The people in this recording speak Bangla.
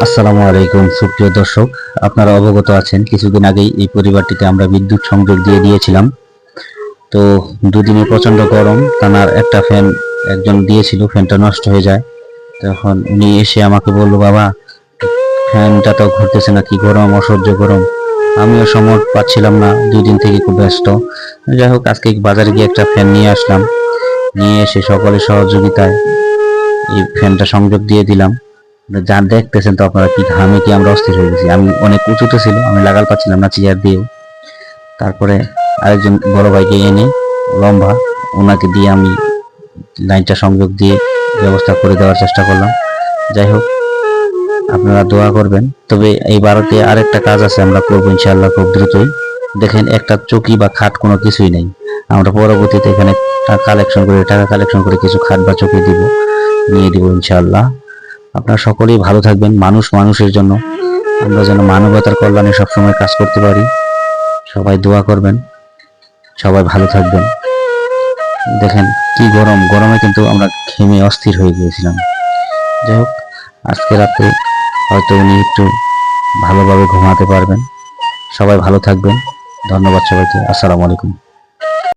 আসসালামু আলাইকুম সুপ্রিয় দর্শক, আপনারা অবগত আছেন কিছুদিন আগেই এই পরিবারটিতে আমরা বিদ্যুৎ সংযোগ দিয়ে দিয়েছিলাম। তো দুদিনে প্রচণ্ড গরম, টানার একটা ফ্যান একজন দিয়েছিল, ফ্যানটা নষ্ট হয়ে যায়। তখন উনি এসে আমাকে বলল, বাবা ফ্যানটা তো ঘুরতেছে না, কি গরম, অসহ্য গরম। আমিও সময় পাচ্ছিলাম না, 2 দিন থেকে খুব ব্যস্ত। যাই হোক, আজকে বাজারে গিয়ে একটা ফ্যান নিয়ে আসলাম, নিয়ে এসে সকলের সহযোগিতায় এই ফ্যানটা সংযোগ দিয়ে দিলাম। যা দেখতেছেন তো আপনারা, কি ঘামে কি আমরা অস্থির হয়ে গেছি। আমি অনেক উঁচুতে ছিল, আমি লাগাল পাচ্ছিলাম না চেয়ার দিয়ে। তারপরে আরেকজন বড় ভাইকে এনে লম্বা, ওনাকে দিয়ে আমি লাইনটা সংযোগ দিয়ে ব্যবস্থা করে দেওয়ার চেষ্টা করলাম। যাই হোক, আপনারা দোয়া করবেন। তবে এই বাড়িতে আরেকটা কাজ আছে, আমরা করবো ইনশাআল্লাহ খুব দ্রুতই। দেখেন, একটা চকি বা খাট কোনো কিছুই নেই। আমরা পরবর্তীতে এখানে টাকা কালেকশন করে কিছু খাট বা চকি নিয়ে দিব ইনশাআল্লাহ। আপনারা সকলেই ভালো থাকবেন। মানুষ মানুষের জন্য, আমরা যেন মানবতার কল্যাণে সবসময় কাজ করতে পারি। সবাই দোয়া করবেন, সবাই ভালো থাকবেন। দেখেন কি গরম, গরমে কিন্তু আমরা ঘেমে অস্থির হয়ে গিয়েছিলাম। যাই হোক, আজকে রাতে হয়তো উনি একটু ভালোভাবে ঘুমাতে পারবেন। সবাই ভালো থাকবেন। ধন্যবাদ সবাইকে। আসসালামু আলাইকুম।